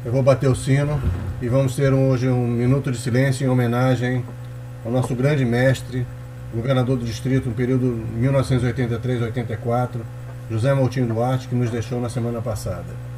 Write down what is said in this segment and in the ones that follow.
Eu vou bater o sino e vamos ter hoje um minuto de silêncio em homenagem ao nosso grande mestre, governador do distrito no período 1983-84, José Moutinho Duarte, que nos deixou na semana passada.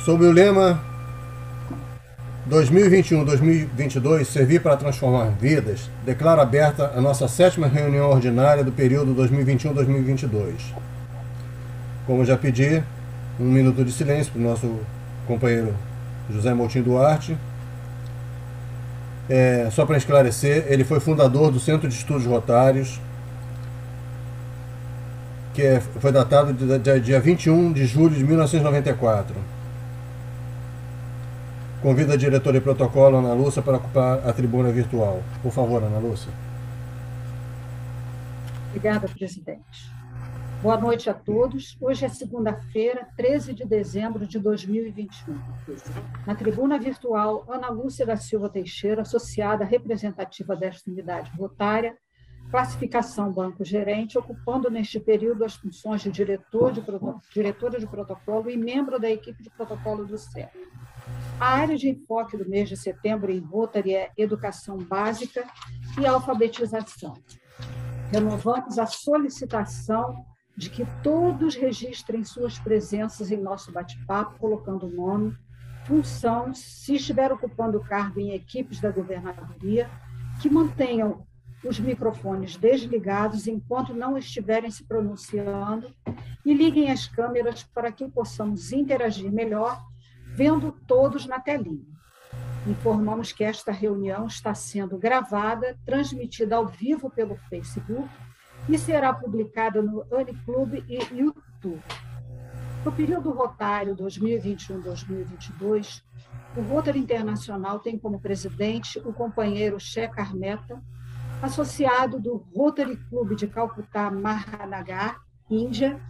Sob o lema 2021-2022, servir para transformar vidas, declaro aberta a nossa 7ª reunião ordinária do período 2021-2022. Como já pedi, um minuto de silêncio para o nosso companheiro José Moutinho Duarte. Só para esclarecer, ele foi fundador do Centro de Estudos Rotários, que foi datado de dia 21 de julho de 1994. Convido a diretora de protocolo, Ana Lúcia, para ocupar a tribuna virtual. Por favor, Ana Lúcia. Obrigada, presidente. Boa noite a todos. Hoje é segunda-feira, 13 de dezembro de 2021. Na tribuna virtual, Ana Lúcia da Silva Teixeira, associada representativa desta unidade rotária, classificação banco-gerente, ocupando neste período as funções de diretora de protocolo e membro da equipe de protocolo do CEP. A área de enfoque do mês de setembro em Rotary é educação básica e alfabetização. Renovamos a solicitação de que todos registrem suas presenças em nosso bate-papo, colocando nome, função, se estiver ocupando cargo em equipes da governadoria, que mantenham os microfones desligados enquanto não estiverem se pronunciando e liguem as câmeras para que possamos interagir melhor, vendo todos na telinha. Informamos que esta reunião está sendo gravada, transmitida ao vivo pelo Facebook e será publicada no Uniclub e YouTube. No período rotário 2021-2022, o Rotary Internacional tem como presidente o companheiro Che Carmeta, associado do Rotary Clube de Calcutá, Mahanagar, Índia,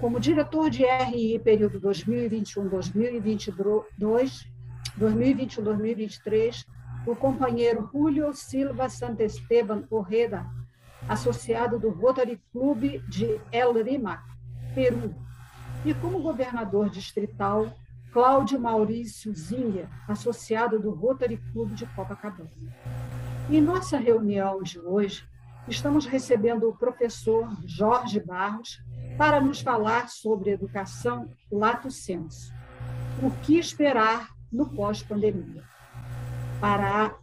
como diretor de RI período 2021-2023, o companheiro Julio Silva Santesteban Orreda, associado do Rotary Clube de El Rímac, Peru, e como governador distrital, Cláudio Maurício Zinha, associado do Rotary Clube de Copacabana. Em nossa reunião de hoje, estamos recebendo o professor Jorge Barros para nos falar sobre educação lato sensu. O que esperar no pós-pandemia? Para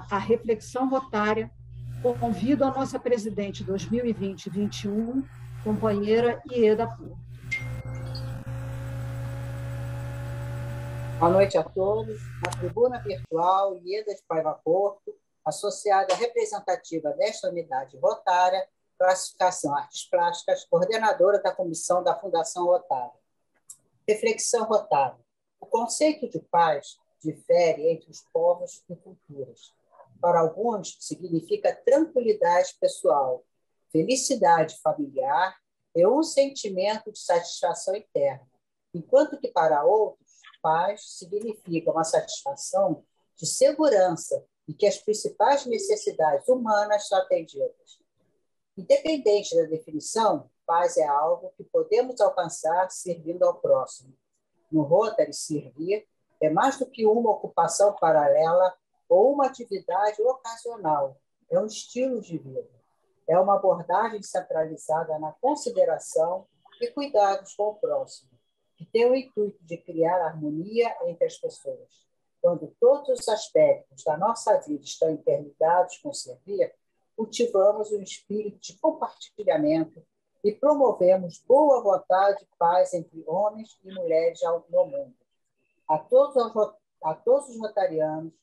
a reflexão rotária, convido a nossa presidente 2020-21, companheira Ieda Porto. Boa noite a todos. Na tribuna virtual, Ieda de Paiva Porto, associada representativa desta unidade rotária, classificação Artes Plásticas, coordenadora da comissão da Fundação Rotária. Reflexão rotária. O conceito de paz difere entre os povos e culturas. Para alguns, significa tranquilidade pessoal, felicidade familiar e um sentimento de satisfação interna, enquanto que para outros, paz significa uma satisfação de segurança e que as principais necessidades humanas são atendidas. Independente da definição, paz é algo que podemos alcançar servindo ao próximo. No Rotary, servir é mais do que uma ocupação paralela ou uma atividade ocasional, é um estilo de vida. É uma abordagem centralizada na consideração e cuidados com o próximo, que tem o intuito de criar harmonia entre as pessoas. Quando todos os aspectos da nossa vida estão interligados com o servir, cultivamos um espírito de compartilhamento e promovemos boa vontade e paz entre homens e mulheres no mundo. A todos os rotarianos,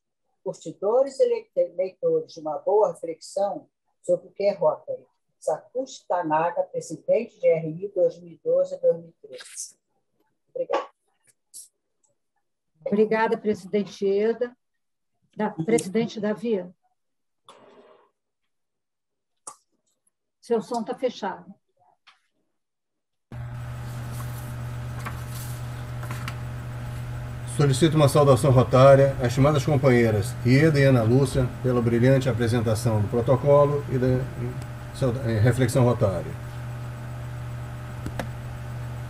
curtidores e leitores de uma boa reflexão sobre o que é Rotary. Satoshi Tanaka, presidente de RI 2012 a 2013. Obrigada. Obrigada, presidente Eda. Presidente Davi, seu som está fechado. Solicito uma saudação rotária às estimadas companheiras Ieda e Ana Lúcia pela brilhante apresentação do protocolo e da reflexão rotária.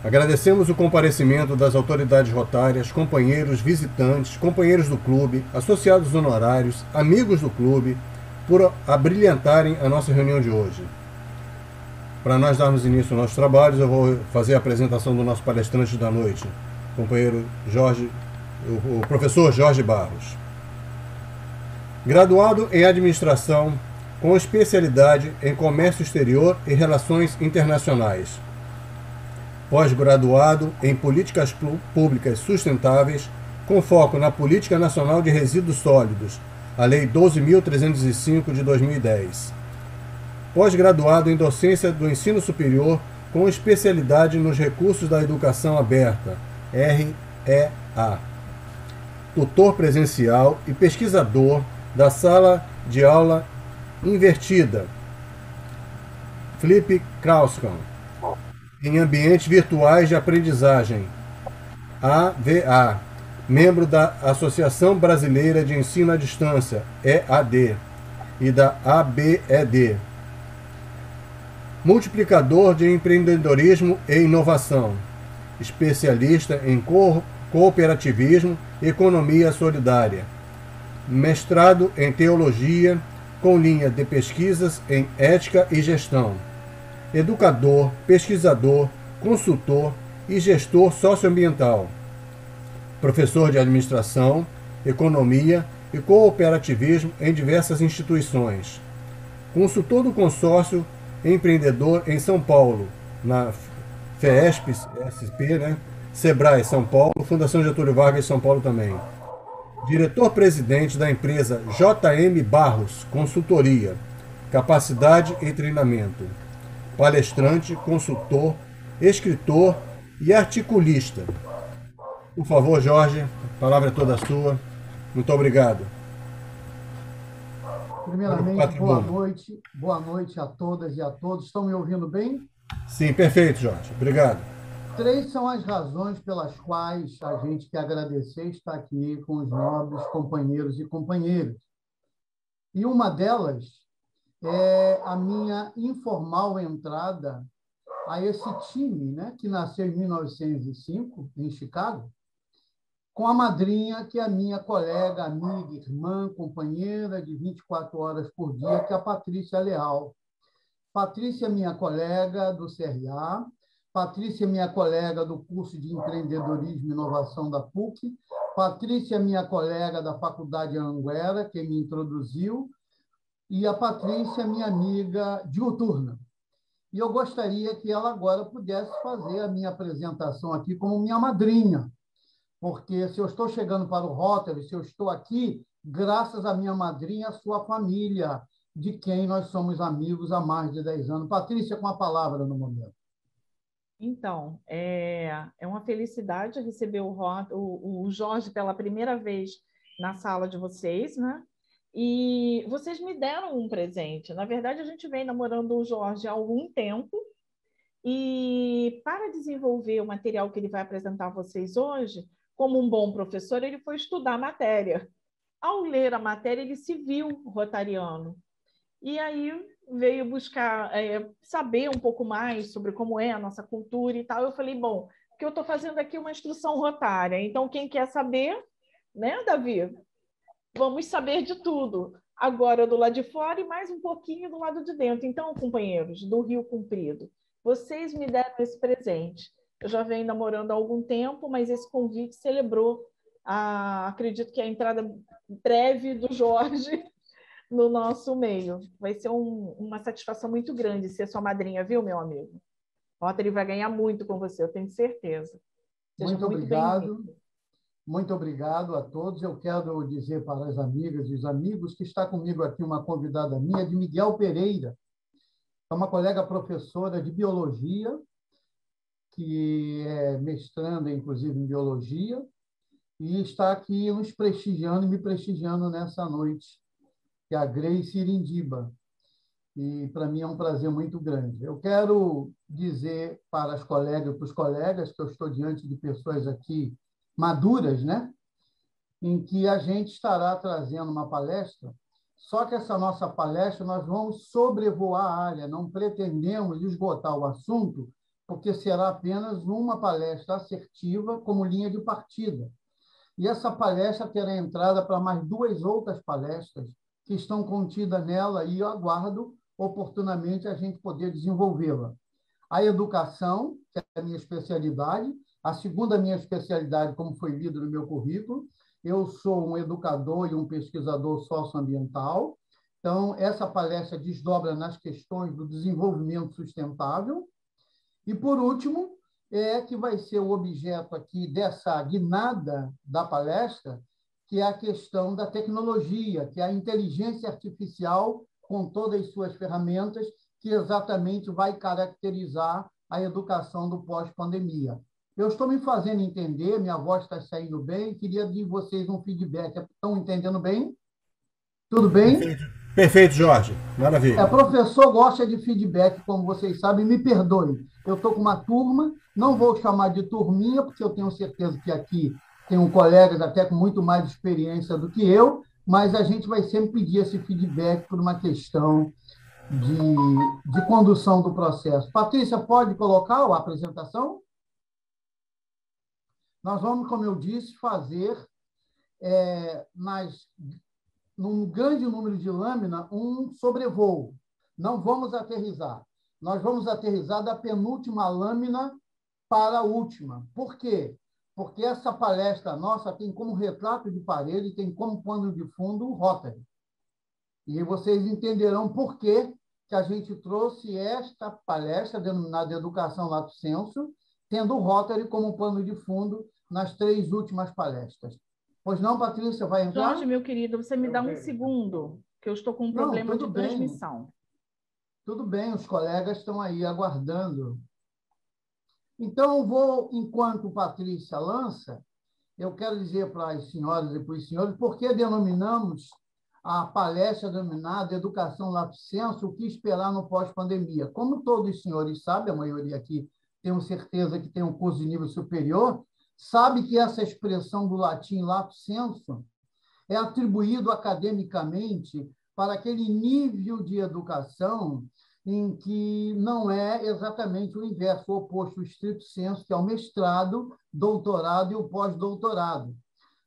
Agradecemos o comparecimento das autoridades rotárias, companheiros, visitantes, companheiros do clube, associados honorários, amigos do clube, por abrilhantarem a nossa reunião de hoje. Para nós darmos início aos nossos trabalhos, eu vou fazer a apresentação do nosso palestrante da noite, companheiro o professor Jorge Barros. Graduado em Administração, com especialidade em Comércio Exterior e Relações Internacionais. Pós-graduado em Políticas Públicas Sustentáveis, com foco na Política Nacional de Resíduos Sólidos, a Lei 12.305 de 2010. Pós-graduado em Docência do Ensino Superior, com especialidade nos Recursos da Educação Aberta, REA. Tutor presencial e pesquisador da Sala de Aula Invertida, Flip Krauskamp, em ambientes virtuais de aprendizagem, AVA, membro da Associação Brasileira de Ensino à Distância, EAD, e da ABED. Multiplicador de empreendedorismo e inovação, especialista em cooperativismo e economia solidária, mestrado em teologia, com linha de pesquisas em ética e gestão, educador, pesquisador, consultor e gestor socioambiental, professor de administração, economia e cooperativismo em diversas instituições, consultor do consórcio empreendedor em São Paulo, na FESP, SP, Sebrae São Paulo, Fundação Getúlio Vargas São Paulo também. Diretor-presidente da empresa JM Barros Consultoria, Capacidade e Treinamento. Palestrante, consultor, escritor e articulista. Por favor, Jorge, a palavra é toda sua. Muito obrigado. Primeiramente, boa noite a todas e a todos. Estão me ouvindo bem? Sim, perfeito, Jorge. Obrigado. 3 são as razões pelas quais a gente quer agradecer estar aqui com os nobres companheiros e companheiras. E uma delas é a minha informal entrada a esse time, que nasceu em 1905, em Chicago, com a madrinha, que é a minha colega, amiga, irmã, companheira de 24 horas por dia, que é a Patrícia Leal. Patrícia é minha colega do CRA, Patrícia é minha colega do curso de Empreendedorismo e Inovação da PUC, Patrícia é minha colega da Faculdade Anhanguera, que me introduziu, e a Patrícia é minha amiga diuturna. E eu gostaria que ela agora pudesse fazer a minha apresentação aqui como minha madrinha, porque se eu estou chegando para o Rotary, se eu estou aqui, graças à minha madrinha, à sua família, de quem nós somos amigos há mais de 10 anos. Patrícia, com a palavra no momento. Então, é uma felicidade receber o Jorge pela primeira vez na sala de vocês, E vocês me deram um presente. Na verdade, a gente vem namorando o Jorge há algum tempo, e para desenvolver o material que ele vai apresentar a vocês hoje, como um bom professor, ele foi estudar a matéria. Ao ler a matéria, ele se viu rotariano. E aí veio buscar saber um pouco mais sobre como é a nossa cultura e tal. Eu falei, bom, porque eu estou fazendo aqui uma instrução rotária, então quem quer saber, Davi? Vamos saber de tudo. Agora do lado de fora e mais um pouquinho do lado de dentro. Então, companheiros do Rio Comprido, vocês me deram esse presente. Eu já venho namorando há algum tempo, mas esse convite celebrou, acredito que a entrada breve do Jorge no nosso meio. Vai ser uma satisfação muito grande ser sua madrinha, viu, meu amigo? O Rotary vai ganhar muito com você, eu tenho certeza. Muito obrigado. Muito obrigado a todos. Eu quero dizer para as amigas e os amigos que está comigo aqui uma convidada minha, de Miguel Pereira, é uma colega professora de biologia, que é mestranda, inclusive, em biologia, e está aqui nos prestigiando e me prestigiando nessa noite, que é a Grace Irindiba. E para mim é um prazer muito grande. Eu quero dizer para as colegas e para os colegas que eu estou diante de pessoas aqui maduras, né? Em que a gente estará trazendo uma palestra, só que essa nossa palestra nós vamos sobrevoar a área, não pretendemos esgotar o assunto, porque será apenas uma palestra assertiva como linha de partida. E essa palestra terá entrada para mais 2 outras palestras que estão contidas nela e eu aguardo oportunamente a gente poder desenvolvê-la. A educação, que é a minha especialidade, a segunda minha especialidade, como foi lido no meu currículo, eu sou um educador e um pesquisador socioambiental. Então, essa palestra desdobra nas questões do desenvolvimento sustentável. E, por último, que vai ser o objeto aqui dessa guinada da palestra, que é a questão da tecnologia, que é a inteligência artificial com todas as suas ferramentas, que exatamente vai caracterizar a educação do pós-pandemia. Eu estou me fazendo entender, minha voz está saindo bem, queria de vocês um feedback. Estão entendendo bem? Tudo bem? Perfeito, perfeito, Jorge. Maravilha. Professor gosta de feedback, como vocês sabem, me perdoe. Eu estou com uma turma, não vou chamar de turminha, porque eu tenho certeza que aqui tem colegas até com muito mais experiência do que eu, mas a gente vai sempre pedir esse feedback por uma questão de condução do processo. Patrícia, pode colocar a apresentação? Nós vamos, como eu disse, fazer num grande número de lâminas um sobrevoo. Não vamos aterrissar. Nós vamos aterrissar da penúltima lâmina para a última. Por quê? Porque essa palestra nossa tem como retrato de parede, tem como pano de fundo o Rotary. E vocês entenderão por que a gente trouxe esta palestra denominada Educação Lato Sensu, tendo o Rotary como pano de fundo nas 3 últimas palestras. Pois não, Patrícia, vai entrar? Jorge, meu querido, você me dá um segundo, que eu estou com um problema de transmissão. Tudo bem, os colegas estão aí aguardando. Então, enquanto Patrícia lança, eu quero dizer para as senhoras e para os senhores por que denominamos a palestra denominada Educação Lato Sensu, o que esperar no pós-pandemia. Como todos os senhores sabem, a maioria aqui tenho certeza que tem um curso de nível superior, sabe que essa expressão do latim lato sensu é atribuído academicamente para aquele nível de educação em que não é exatamente o inverso, o oposto, o stricto sensu, que é o mestrado, doutorado e o pós-doutorado.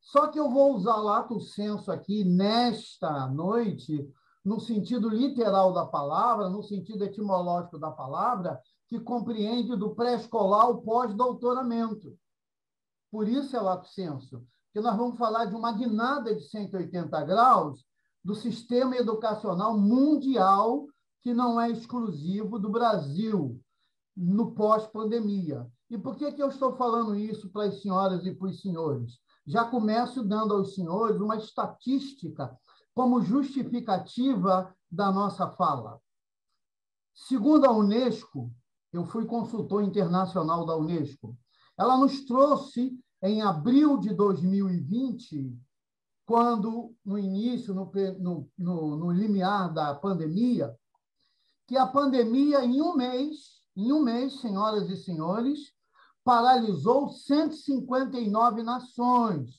Só que eu vou usar lato sensu aqui nesta noite no sentido literal da palavra, no sentido etimológico da palavra, que compreende do pré-escolar ao pós-doutoramento. Por isso é lato sensu, que nós vamos falar de uma guinada de 180 graus do sistema educacional mundial, que não é exclusivo do Brasil, no pós-pandemia. E por que eu estou falando isso para as senhoras e para os senhores? Já começo dando aos senhores uma estatística como justificativa da nossa fala. Segundo a Unesco, eu fui consultor internacional da Unesco, ela nos trouxe, em abril de 2020, quando, no início, no limiar da pandemia, que a pandemia, em um mês, senhoras e senhores, paralisou 159 nações.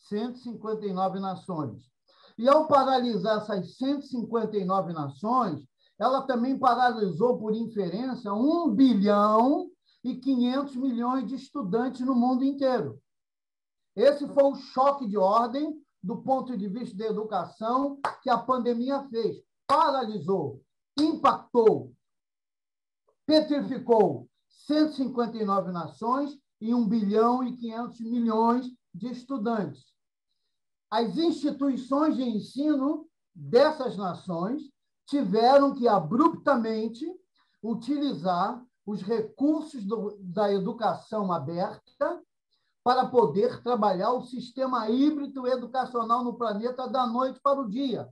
159 nações. E, ao paralisar essas 159 nações, ela também paralisou, por inferência, 1 bilhão e 500 milhões de estudantes no mundo inteiro. Esse foi o choque de ordem do ponto de vista da educação que a pandemia fez. Paralisou, impactou, petrificou 159 nações e 1 bilhão e 500 milhões de estudantes. As instituições de ensino dessas nações tiveram que abruptamente utilizar os recursos da educação aberta para poder trabalhar o sistema híbrido educacional no planeta da noite para o dia.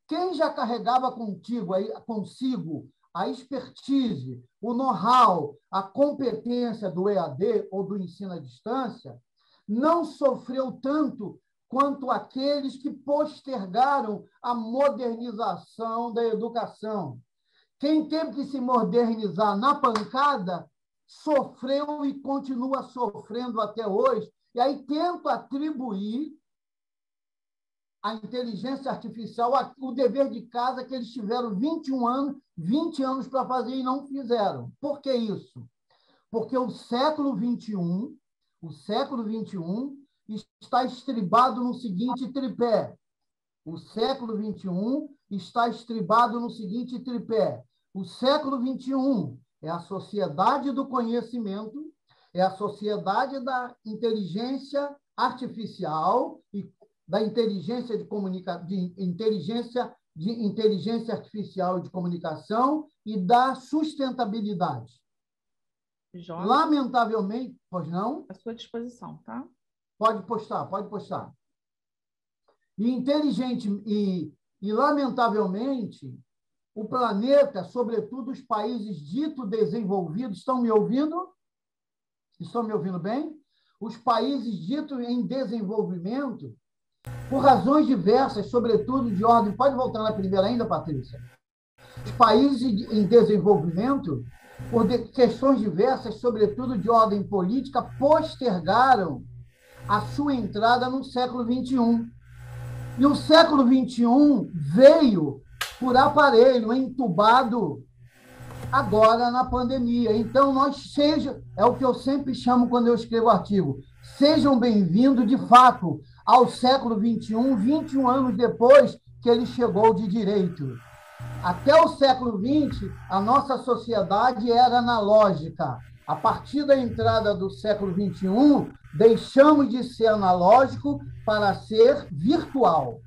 Quem já carregava consigo a expertise, o know-how, a competência do EAD ou do ensino à distância, não sofreu tanto quanto aqueles que postergaram a modernização da educação. Quem teve que se modernizar na pancada sofreu e continua sofrendo até hoje. E aí tento atribuir à inteligência artificial o dever de casa que eles tiveram 20 anos para fazer e não fizeram. Por que isso? Porque o século XXI está estribado no seguinte tripé. O século XXI está estribado no seguinte tripé. O século XXI é a sociedade do conhecimento, é a sociedade da inteligência artificial e da inteligência inteligência artificial de comunicação e da sustentabilidade. Jorge, lamentavelmente, pois não? à sua disposição, tá? Pode postar. E lamentavelmente, o planeta, sobretudo os países ditos desenvolvidos, estão me ouvindo? Estão me ouvindo bem? Os países ditos em desenvolvimento, por razões diversas, sobretudo de ordem... Pode voltar na primeira ainda, Patrícia? Os países em desenvolvimento, por questões diversas, sobretudo de ordem política, postergaram a sua entrada no século XXI. E o século XXI veio por aparelho, entubado, agora na pandemia. Então, é o que eu sempre chamo quando eu escrevo artigo, sejam bem-vindos, de fato, ao século XXI, 21 anos depois que ele chegou de direito. Até o século XX, a nossa sociedade era analógica. A partir da entrada do século XXI, deixamos de ser analógico para ser virtual.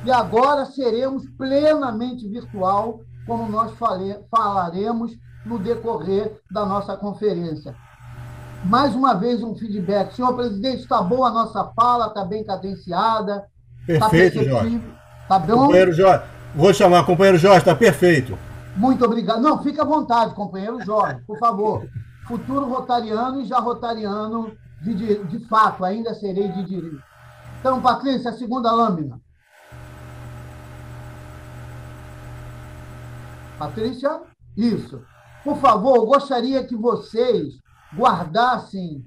E agora seremos plenamente virtual, como nós falaremos no decorrer da nossa conferência. Mais uma vez, um feedback. Senhor presidente, está boa a nossa fala, está bem cadenciada. Perfeito, Jorge. Está bom? Companheiro Jorge, vou chamar, companheiro Jorge, está perfeito. Muito obrigado. Não, fica à vontade, companheiro Jorge, por favor. Futuro rotariano e já rotariano de fato, ainda serei de direito. Então, Patrícia, a segunda lâmina. Patrícia? Isso. Por favor, eu gostaria que vocês guardassem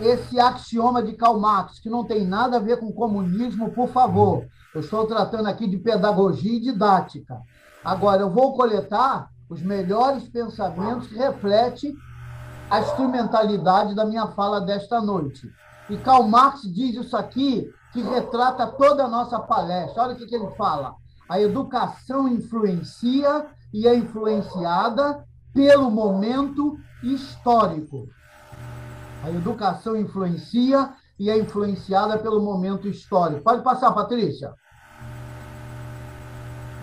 esse axioma de Karl Marx, que não tem nada a ver com comunismo, por favor. Eu estou tratando aqui de pedagogia e didática. Agora, eu vou coletar os melhores pensamentos que refletem a instrumentalidade da minha fala desta noite. E Karl Marx diz isso aqui, que retrata toda a nossa palestra. Olha o que ele fala. A educação influencia e é influenciada pelo momento histórico. A educação influencia e é influenciada pelo momento histórico. Pode passar, Patrícia.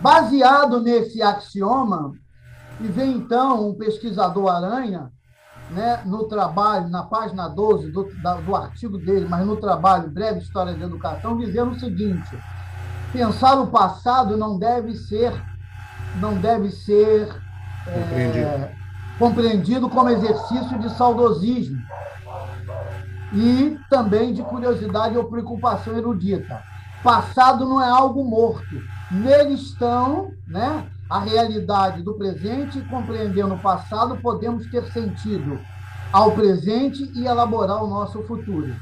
Baseado nesse axioma, e vem então um pesquisador Aranha, né, no trabalho, na página 12 do artigo dele, mas no trabalho Breve História da Educação, dizendo o seguinte: pensar o passado não deve ser compreendido como exercício de saudosismo e também de curiosidade ou preocupação erudita. Passado não é algo morto. Nele estão, né, a realidade do presente, e compreendendo o passado, podemos ter sentido ao presente e elaborar o nosso futuro.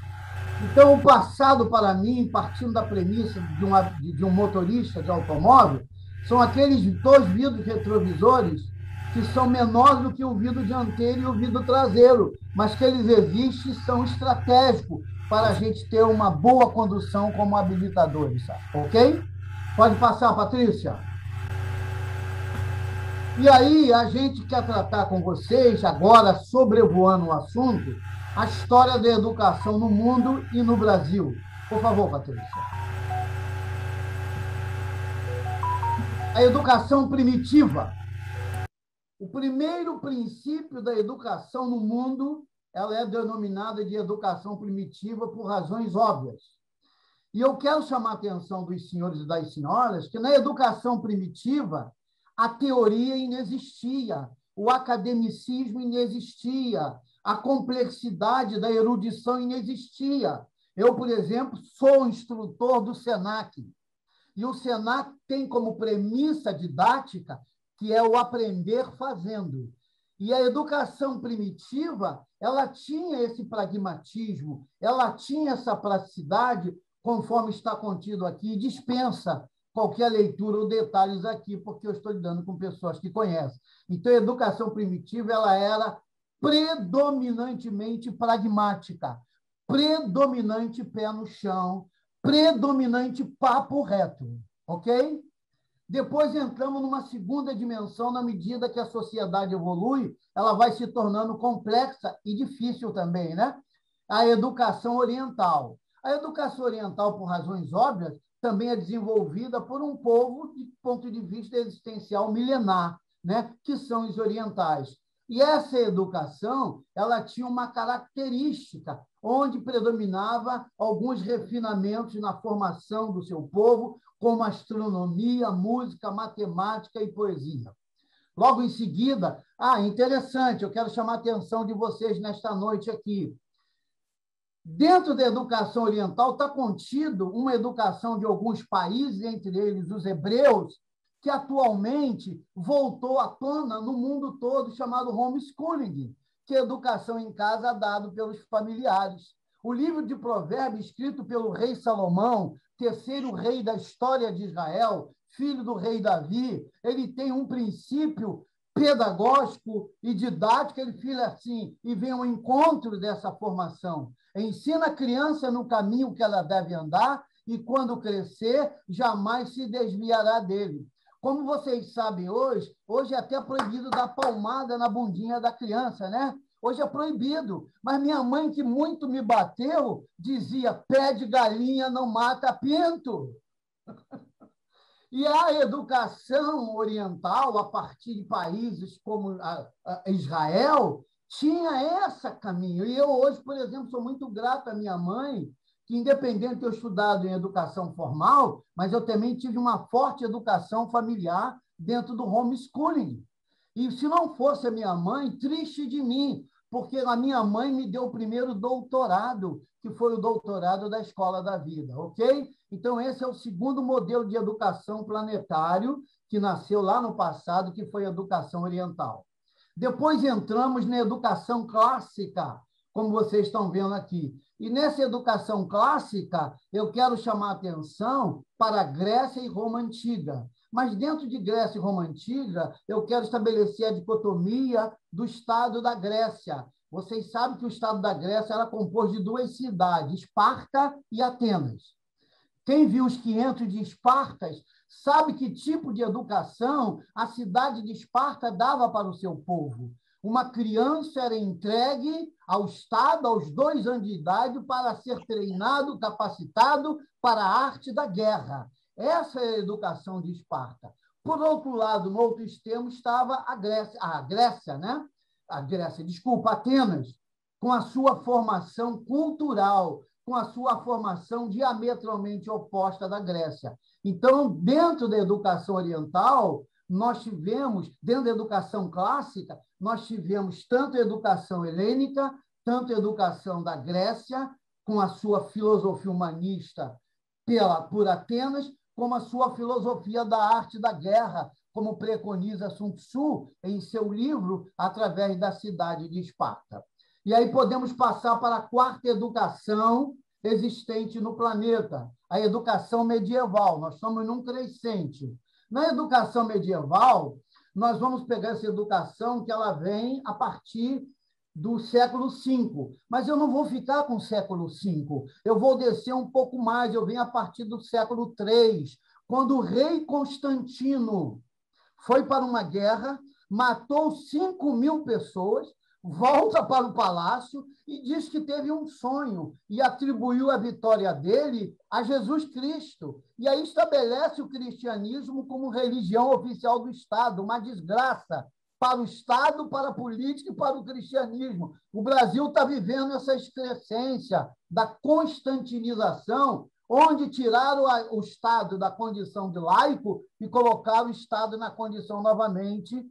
Então, o passado, para mim, partindo da premissa de um motorista de automóvel, são aqueles dois vidros retrovisores que são menores do que o vidro dianteiro e o vidro traseiro, mas que eles existem e são estratégicos para a gente ter uma boa condução como habilitadores, sabe? Ok? Pode passar, Patrícia. E aí, a gente quer tratar com vocês, agora, sobrevoando o assunto, a história da educação no mundo e no Brasil. Por favor, Patrícia. A educação primitiva. O primeiro princípio da educação no mundo, ela é denominada de educação primitiva por razões óbvias. E eu quero chamar a atenção dos senhores e das senhoras que na educação primitiva a teoria inexistia, o academicismo inexistia, A complexidade da erudição inexistia. Eu, por exemplo, sou instrutor do SENAC, e o SENAC tem como premissa didática que é o aprender fazendo. E a educação primitiva, ela tinha esse pragmatismo, ela tinha essa praticidade, conforme está contido aqui, dispensa qualquer leitura ou detalhes aqui, porque eu estou lidando com pessoas que conhecem. Então, a educação primitiva ela era predominantemente pragmática, predominante pé no chão, predominante papo reto, ok? Depois entramos numa segunda dimensão, na medida que a sociedade evolui, ela vai se tornando complexa e difícil também, né? A educação oriental. A educação oriental, por razões óbvias, também é desenvolvida por um povo de ponto de vista existencial milenar, né? Que são os orientais. E essa educação, ela tinha uma característica, onde predominava alguns refinamentos na formação do seu povo, como astronomia, música, matemática e poesia. Logo em seguida, interessante, eu quero chamar a atenção de vocês nesta noite aqui. Dentro da educação oriental está contido uma educação de alguns países, entre eles os hebreus, que atualmente voltou à tona no mundo todo, chamado homeschooling, que é educação em casa dado pelos familiares. O livro de Provérbios, escrito pelo rei Salomão, terceiro rei da história de Israel, filho do rei Davi, ele tem um princípio pedagógico e didático, ele fala assim, e vem ao encontro dessa formação. Ensina a criança no caminho que ela deve andar, e quando crescer, jamais se desviará dele. Como vocês sabem hoje é até proibido dar palmada na bundinha da criança, né? Hoje é proibido. Mas minha mãe, que muito me bateu, dizia, pé de galinha não mata pinto. E a educação oriental, a partir de países como Israel, tinha esse caminho. E eu hoje, por exemplo, sou muito grato à minha mãe, que, independente de eu estudado em educação formal, mas eu também tive uma forte educação familiar dentro do homeschooling. E se não fosse a minha mãe, triste de mim, porque a minha mãe me deu o primeiro doutorado, que foi o doutorado da Escola da Vida, ok? Então, esse é o segundo modelo de educação planetário que nasceu lá no passado, que foi a educação oriental. Depois entramos na educação clássica, como vocês estão vendo aqui. E nessa educação clássica, eu quero chamar a atenção para a Grécia e Roma Antiga. Mas dentro de Grécia e Roma Antiga, eu quero estabelecer a dicotomia do Estado da Grécia. Vocês sabem que o Estado da Grécia era composto de duas cidades, Esparta e Atenas. Quem viu os 500 de Espartas sabe que tipo de educação a cidade de Esparta dava para o seu povo. Uma criança era entregue ao Estado aos 2 anos de idade para ser treinado, capacitado para a arte da guerra. Essa é a educação de Esparta. Por outro lado, no outro extremo, estava Atenas, com a sua formação cultural, com a sua formação diametralmente oposta da Grécia. Então, dentro da educação oriental, nós tivemos, dentro da educação clássica, nós tivemos tanto a educação helênica, tanto a educação da Grécia, com a sua filosofia humanista por Atenas, como a sua filosofia da arte da guerra, como preconiza Sun Tzu em seu livro Através da Cidade de Esparta. E aí podemos passar para a quarta educação existente no planeta, a educação medieval. Nós estamos num crescente. Na educação medieval, nós vamos pegar essa educação que ela vem a partir do século V. Mas eu não vou ficar com o século V. Eu vou descer um pouco mais, eu venho a partir do século III, quando o rei Constantino foi para uma guerra, matou 5.000 pessoas, volta para o palácio e diz que teve um sonho e atribuiu a vitória dele a Jesus Cristo. E aí estabelece o cristianismo como religião oficial do Estado, uma desgraça para o Estado, para a política e para o cristianismo. O Brasil está vivendo essa excrescência da constantinização, onde tiraram o Estado da condição de laico e colocaram o Estado na condição novamente,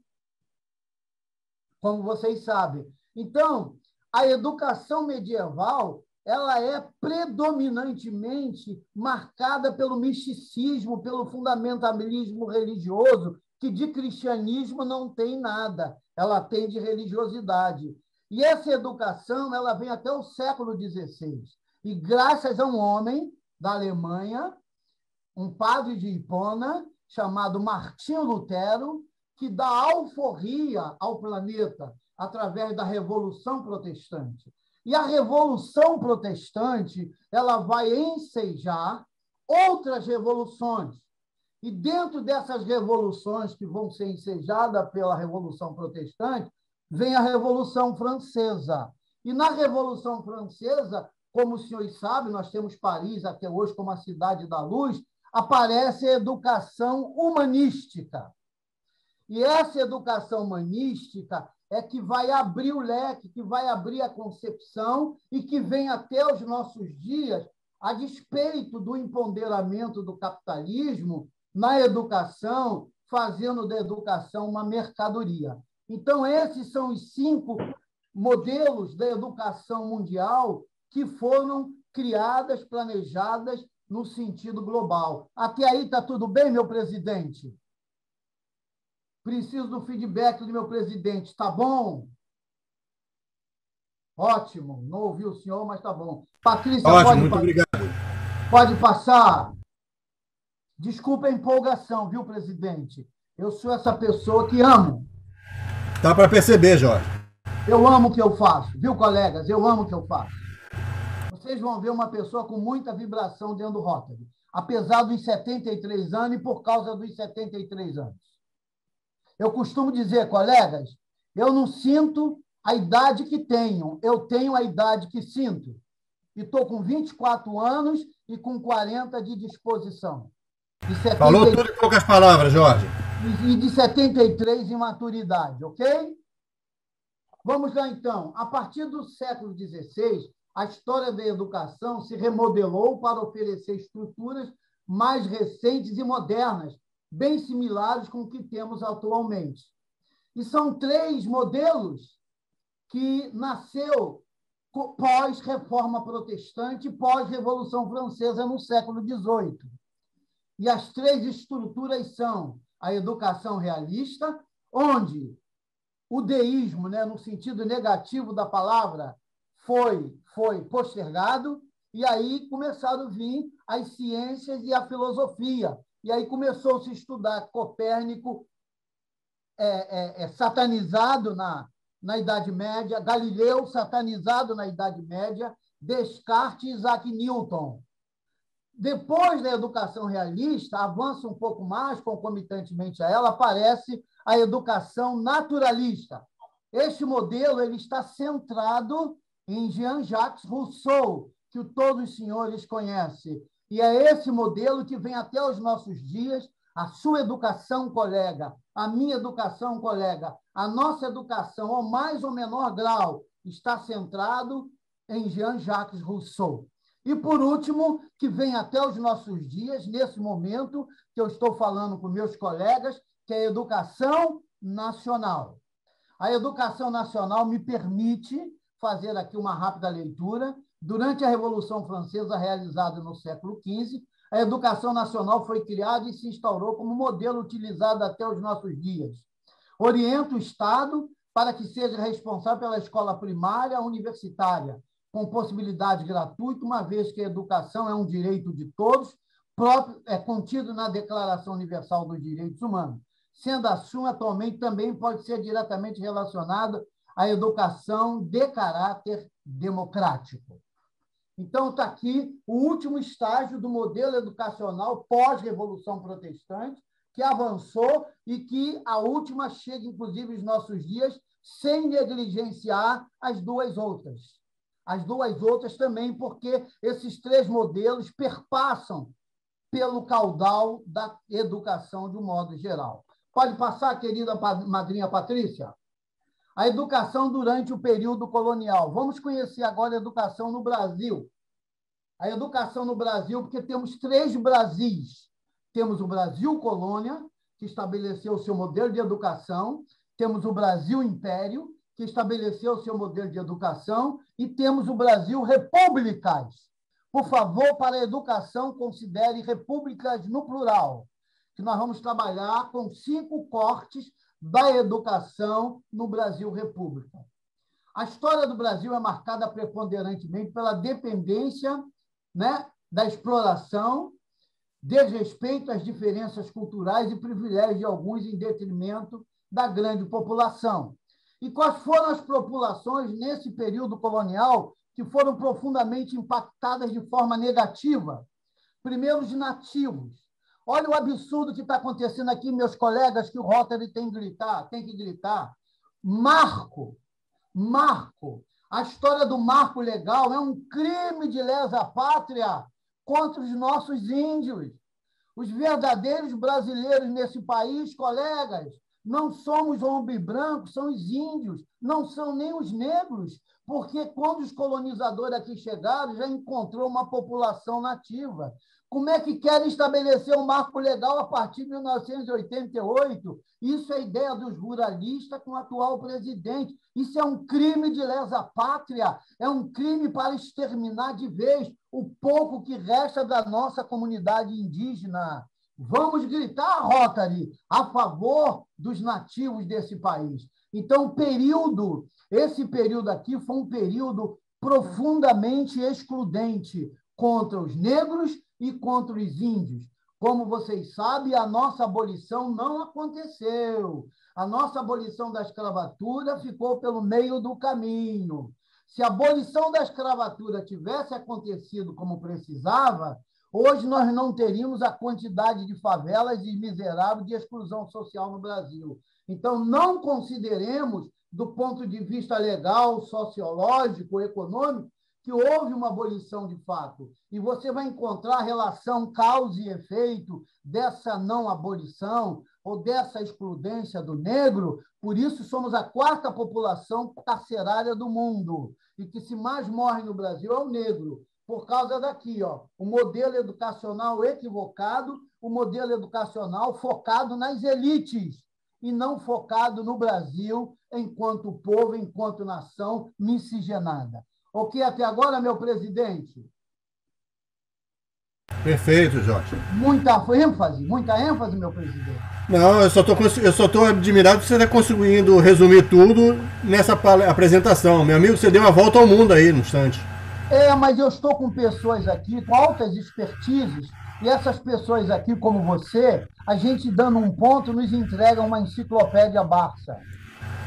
como vocês sabem. Então, a educação medieval ela é predominantemente marcada pelo misticismo, pelo fundamentalismo religioso, que de cristianismo não tem nada, ela tem de religiosidade. E essa educação ela vem até o século XVI. E graças a um homem da Alemanha, um padre de Hipona, chamado Martinho Lutero, que dá alforria ao planeta através da Revolução Protestante. E a Revolução Protestante ela vai ensejar outras revoluções. E dentro dessas revoluções que vão ser ensejadas pela Revolução Protestante, vem a Revolução Francesa. E na Revolução Francesa, como os senhores sabem, nós temos Paris até hoje como a cidade da luz, aparece a educação humanística. E essa educação humanística é que vai abrir o leque, que vai abrir a concepção e que vem até os nossos dias, a despeito do empoderamento do capitalismo na educação, fazendo da educação uma mercadoria. Então, esses são os 5 modelos da educação mundial que foram criadas, planejadas no sentido global. Até aí está tudo bem, meu presidente? Preciso do feedback do meu presidente. Está bom? Ótimo. Não ouvi o senhor, mas está bom. Patrícia, ótimo, muito obrigado. Pode passar. Desculpa a empolgação, viu, presidente? Eu sou essa pessoa que amo. Dá para perceber, Jorge. Eu amo o que eu faço, viu, colegas? Eu amo o que eu faço. Vocês vão ver uma pessoa com muita vibração dentro do Rotary, apesar dos 73 anos e por causa dos 73 anos. Eu costumo dizer, colegas, eu não sinto a idade que tenho, eu tenho a idade que sinto. E estou com 24 anos e com 40 de disposição. Falou tudo em poucas palavras, Jorge. E de 73 em maturidade, ok? Vamos lá, então. A partir do século XVI, a história da educação se remodelou para oferecer estruturas mais recentes e modernas, bem similares com o que temos atualmente. E são 3 modelos que nasceu pós-Reforma Protestante e pós-Revolução Francesa no século XVIII. E as 3 estruturas são a educação realista, onde o deísmo, né, no sentido negativo da palavra, foi postergado, e aí começaram a vir as ciências e a filosofia. E aí começou-se a estudar Copérnico, satanizado na Idade Média, Galileu, satanizado na Idade Média, Descartes e Isaac Newton. Depois da educação realista, avança um pouco mais, concomitantemente a ela, aparece a educação naturalista. Este modelo ele está centrado em Jean-Jacques Rousseau, que todos os senhores conhecem. E é esse modelo que vem até os nossos dias. A sua educação, colega, a minha educação, colega, a nossa educação, ao mais ou menor grau, está centrado em Jean-Jacques Rousseau. E, por último, que vem até os nossos dias, nesse momento que eu estou falando com meus colegas, que é a educação nacional. A educação nacional me permite fazer aqui uma rápida leitura. Durante a Revolução Francesa, realizada no século XV, a educação nacional foi criada e se instaurou como modelo utilizado até os nossos dias. Orienta o Estado para que seja responsável pela escola primária e universitária, com possibilidade gratuita, uma vez que a educação é um direito de todos, contido na Declaração Universal dos Direitos Humanos. Sendo assim, atualmente também pode ser diretamente relacionado à educação de caráter democrático. Então, está aqui o último estágio do modelo educacional pós-Revolução Protestante, que avançou e que a última chega, inclusive, aos nossos dias, sem negligenciar as 2 outras. As 2 outras também, porque esses 3 modelos perpassam pelo caudal da educação de um modo geral. Pode passar, querida madrinha Patrícia? A educação durante o período colonial. Vamos conhecer agora a educação no Brasil. A educação no Brasil, porque temos 3 Brasis. Temos o Brasil Colônia, que estabeleceu o seu modelo de educação. Temos o Brasil Império, que estabeleceu o seu modelo de educação, e temos o Brasil repúblicas. Por favor, para a educação, considere repúblicas no plural, que nós vamos trabalhar com 5 cortes da educação no Brasil república. A história do Brasil é marcada preponderantemente pela dependência, né, da exploração, desrespeito às diferenças culturais e privilégios de alguns em detrimento da grande população. E quais foram as populações nesse período colonial que foram profundamente impactadas de forma negativa? Primeiro, os nativos. Olha o absurdo que está acontecendo aqui, meus colegas, que o Rotary tem que gritar. Marco. A história do marco legal é um crime de lesa pátria contra os nossos índios. Os verdadeiros brasileiros nesse país, colegas, não somos homens brancos, são os índios, não são nem os negros, porque quando os colonizadores aqui chegaram, já encontrou uma população nativa. Como é que querem estabelecer um marco legal a partir de 1988? Isso é ideia dos ruralistas com o atual presidente. Isso é um crime de lesa pátria, é um crime para exterminar de vez o pouco que resta da nossa comunidade indígena. Vamos gritar, Rotary, a favor dos nativos desse país. Então, esse período aqui foi um período profundamente excludente contra os negros e contra os índios. Como vocês sabem, a nossa abolição não aconteceu. A nossa abolição da escravatura ficou pelo meio do caminho. Se a abolição da escravatura tivesse acontecido como precisava, hoje nós não teríamos a quantidade de favelas e miseráveis de exclusão social no Brasil. Então, não consideremos, do ponto de vista legal, sociológico, econômico, que houve uma abolição de fato. E você vai encontrar a relação causa e efeito dessa não abolição ou dessa excludência do negro. Por isso, somos a 4ª população carcerária do mundo. E que se mais morre no Brasil é o negro, por causa daqui, ó, o modelo educacional equivocado, o modelo educacional focado nas elites e não focado no Brasil enquanto povo, enquanto nação miscigenada. Ok até agora, meu presidente? Perfeito, Jorge. Muita ênfase, meu presidente. Não, eu só estou admirado que você está conseguindo resumir tudo nessa apresentação. Meu amigo, você deu uma volta ao mundo aí no instante. Mas eu estou com pessoas aqui com altas expertises, e essas pessoas aqui, como você, a gente dando um ponto, nos entrega uma enciclopédia Barça.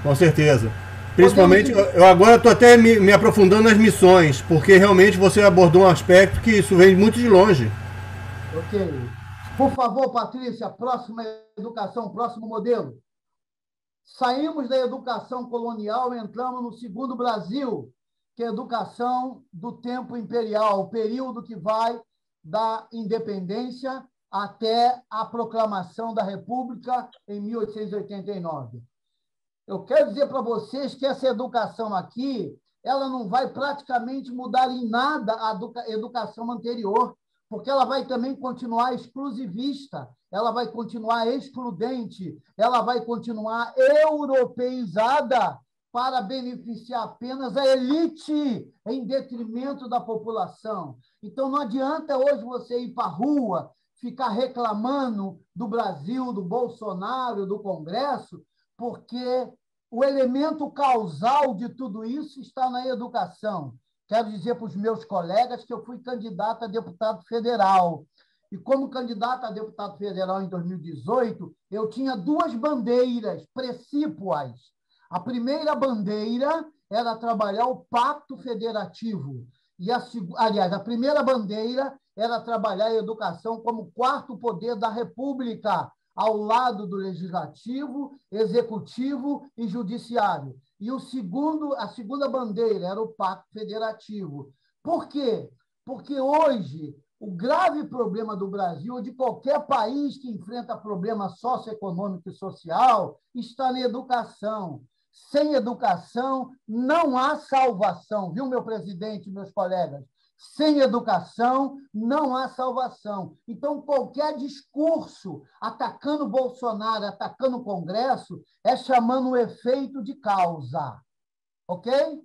Com certeza. Principalmente, eu agora estou até me aprofundando nas missões, porque realmente você abordou um aspecto que isso vem muito de longe. Ok. Por favor, Patrícia, próxima educação, próximo modelo. Saímos da educação colonial, entramos no segundo Brasil, que é a educação do tempo imperial, o período que vai da independência até a proclamação da República em 1889. Eu quero dizer para vocês que essa educação aqui, ela não vai praticamente mudar em nada a educação anterior, porque ela vai também continuar exclusivista, ela vai continuar excludente, ela vai continuar europeizada para beneficiar apenas a elite em detrimento da população. Então, não adianta hoje você ir para a rua, ficar reclamando do Brasil, do Bolsonaro, do Congresso, porque o elemento causal de tudo isso está na educação. Quero dizer para os meus colegas que eu fui candidato a deputado federal. E como candidato a deputado federal em 2018, eu tinha 2 bandeiras precípuas. A primeira bandeira era trabalhar o pacto federativo. Aliás, a primeira bandeira era trabalhar a educação como 4º poder da República, ao lado do Legislativo, Executivo e Judiciário. E a segunda bandeira era o Pacto Federativo. Por quê? Porque hoje o grave problema do Brasil, ou de qualquer país que enfrenta problema socioeconômico e social, está na educação. Sem educação não há salvação, viu, meu presidente e meus colegas? Sem educação, não há salvação. Então, qualquer discurso atacando Bolsonaro, atacando o Congresso, é chamando o efeito de causa. ok?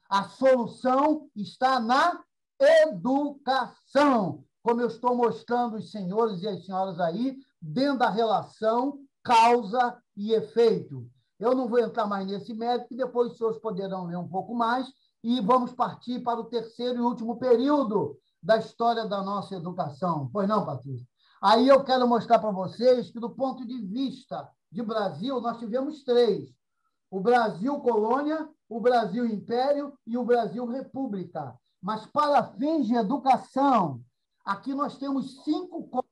A solução está na educação, como eu estou mostrando os senhores e as senhoras aí, dentro da relação causa e efeito. Eu não vou entrar mais nesse mérito, que depois os senhores poderão ler um pouco mais, e vamos partir para o terceiro e último período da história da nossa educação. Pois não, Patrícia? Aí eu quero mostrar para vocês que, do ponto de vista de Brasil, nós tivemos três: o Brasil colônia, o Brasil império e o Brasil república. Mas, para fins de educação, aqui nós temos 5.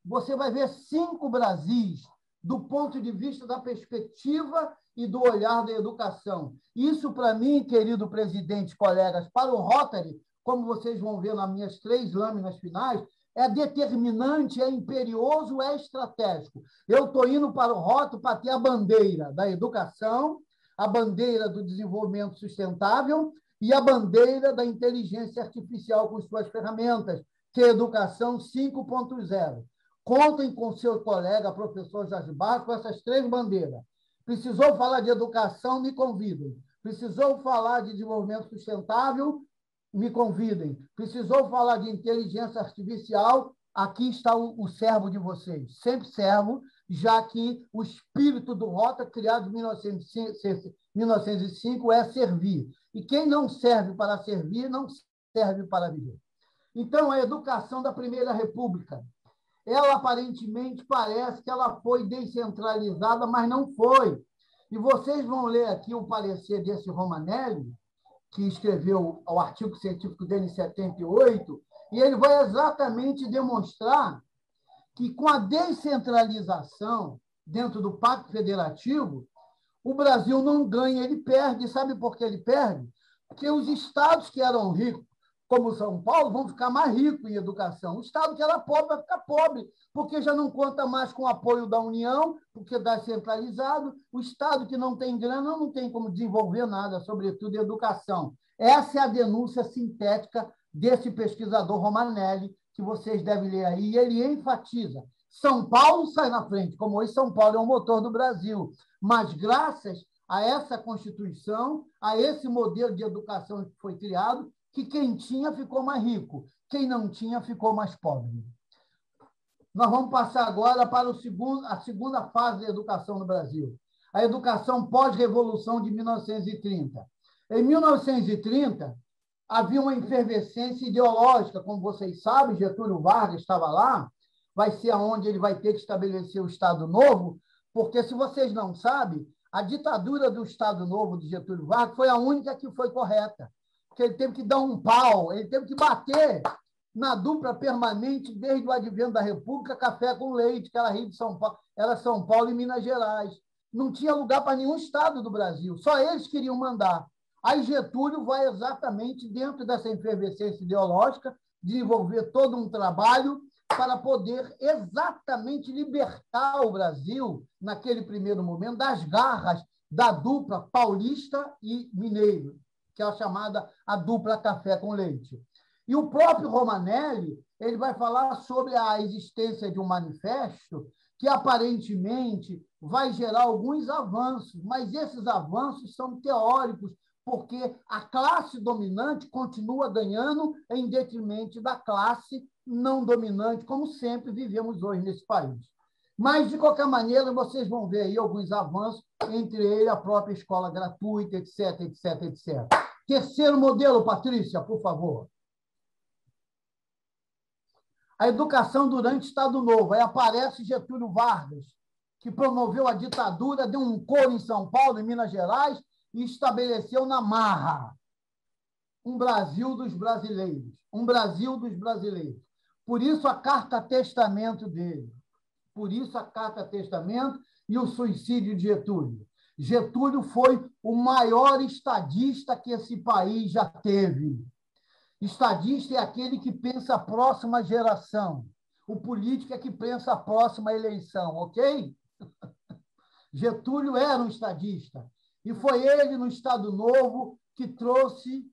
Você vai ver 5 Brasis, do ponto de vista da perspectiva e do olhar da educação. Isso, para mim, querido presidente, colegas, para o Rotary, como vocês vão ver nas minhas 3 lâminas finais, é determinante, é imperioso, é estratégico. Eu estou indo para o Rotary para ter a bandeira da educação, a bandeira do desenvolvimento sustentável e a bandeira da inteligência artificial com suas ferramentas, que é a Educação 5.0. Contem com seu colega, professor Jorge Barros, com essas 3 bandeiras. Precisou falar de educação, me convidem. Precisou falar de desenvolvimento sustentável, me convidem. Precisou falar de inteligência artificial, aqui está o servo de vocês. Sempre servo, já que o espírito do Rota, criado em 1905, é servir. E quem não serve para servir, não serve para viver. Então, a educação da Primeira República, ela aparentemente parece que ela foi descentralizada, mas não foi. E vocês vão ler aqui o parecer desse Romanelli, que escreveu o artigo científico dele em 78, e ele vai exatamente demonstrar que, com a descentralização dentro do Pacto Federativo, o Brasil não ganha, ele perde. Sabe por que ele perde? Porque os estados que eram ricos, como São Paulo, vão ficar mais ricos em educação. O estado que era pobre vai ficar pobre, porque já não conta mais com o apoio da União, porque está centralizado. O estado que não tem grana não tem como desenvolver nada, sobretudo educação. Essa é a denúncia sintética desse pesquisador Romanelli, que vocês devem ler aí, e ele enfatiza: São Paulo sai na frente, como hoje São Paulo é o motor do Brasil, mas graças a essa Constituição, a esse modelo de educação que foi criado, que quem tinha ficou mais rico, quem não tinha ficou mais pobre. Nós vamos passar agora para a segunda fase da educação no Brasil, a educação pós-revolução de 1930. Em 1930, havia uma efervescência ideológica, como vocês sabem, Getúlio Vargas estava lá, vai ser onde ele vai ter que estabelecer o Estado Novo, porque, se vocês não sabem, a ditadura do Estado Novo de Getúlio Vargas foi a única que foi correta, porque ele teve que dar um pau, ele teve que bater na dupla permanente desde o advento da República, café com leite, que era Rio de São Paulo, era São Paulo e Minas Gerais. Não tinha lugar para nenhum estado do Brasil, só eles queriam mandar. Aí Getúlio vai exatamente dentro dessa efervescência ideológica desenvolver todo um trabalho para poder exatamente libertar o Brasil, naquele primeiro momento, das garras da dupla paulista e mineiro, que é a chamada a dupla café com leite. E o próprio Romanelli, ele vai falar sobre a existência de um manifesto que, aparentemente, vai gerar alguns avanços, mas esses avanços são teóricos, porque a classe dominante continua ganhando em detrimento da classe não dominante, como sempre vivemos hoje nesse país. Mas, de qualquer maneira, vocês vão ver aí alguns avanços, entre eles a própria escola gratuita, etc, etc, etc. Terceiro modelo, Patrícia, por favor. A educação durante Estado Novo. Aí aparece Getúlio Vargas, que promoveu a ditadura, deu um coro em São Paulo, em Minas Gerais, e estabeleceu na marra um Brasil dos brasileiros. Um Brasil dos brasileiros. Por isso a carta-testamento dele. Por isso a carta-testamento e o suicídio de Getúlio. Getúlio foi o maior estadista que esse país já teve. Estadista é aquele que pensa a próxima geração. O político é que pensa a próxima eleição, ok? Getúlio era um estadista. E foi ele, no Estado Novo, que trouxe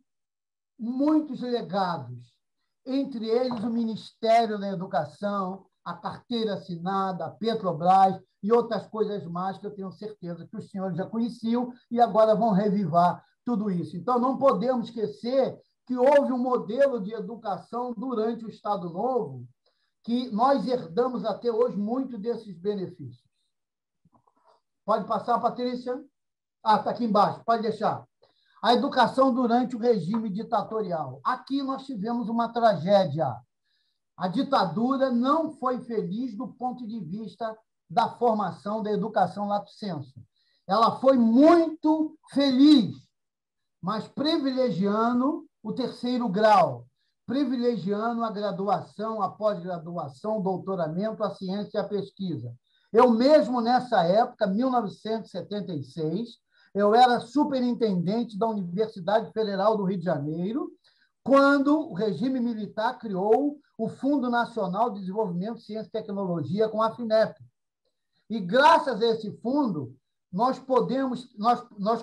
muitos legados, entre eles o Ministério da Educação, a carteira assinada, a Petrobras e outras coisas mais que eu tenho certeza que os senhores já conheciam e agora vão revivar tudo isso. Então, não podemos esquecer que houve um modelo de educação durante o Estado Novo que nós herdamos até hoje muito desses benefícios. Pode passar, Patrícia? Ah, está aqui embaixo, pode deixar. A educação durante o regime ditatorial. Aqui nós tivemos uma tragédia. A ditadura não foi feliz do ponto de vista da formação da educação lato sensu. Ela foi muito feliz, mas privilegiando o terceiro grau, privilegiando a graduação, a pós-graduação, o doutoramento, a ciência e a pesquisa. Eu mesmo, nessa época, 1976, eu era superintendente da Universidade Federal do Rio de Janeiro, quando o regime militar criou o Fundo Nacional de Desenvolvimento de Ciência e Tecnologia com a FINEP. E, graças a esse fundo, nós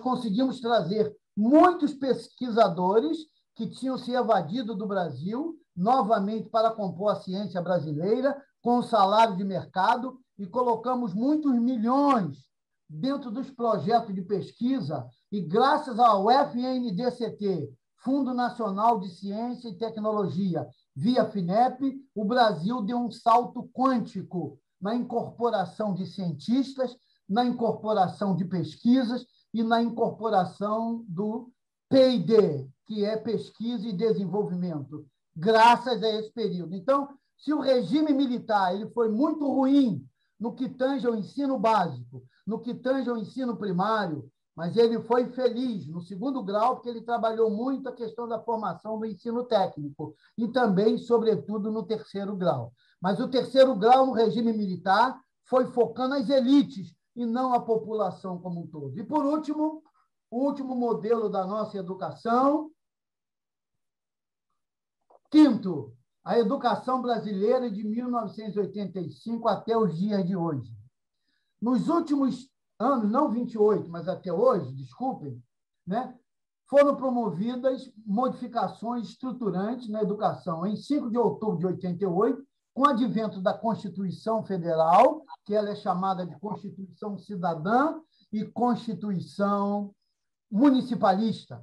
conseguimos trazer muitos pesquisadores que tinham se evadido do Brasil, novamente para compor a ciência brasileira, com salário de mercado, e colocamos muitos milhões dentro dos projetos de pesquisa, e graças ao FNDCT, Fundo Nacional de Ciência e Tecnologia, via FINEP, o Brasil deu um salto quântico na incorporação de cientistas, na incorporação de pesquisas e na incorporação do P&D, que é Pesquisa e Desenvolvimento, graças a esse período. Então, se o regime militar ele foi muito ruim no que tange ao ensino básico, no que tange ao ensino primário, mas ele foi feliz no segundo grau, porque ele trabalhou muito a questão da formação do ensino técnico e também, sobretudo, no terceiro grau. Mas o terceiro grau, no regime militar, foi focando as elites e não a população como um todo. E, por último, o último modelo da nossa educação. Quinto, a educação brasileira de 1985 até os dias de hoje. Nos últimos anos, não 28, mas até hoje, desculpem, né, foram promovidas modificações estruturantes na educação. Em 5 de outubro de 88, com o advento da Constituição Federal, que ela é chamada de Constituição Cidadã e Constituição Municipalista.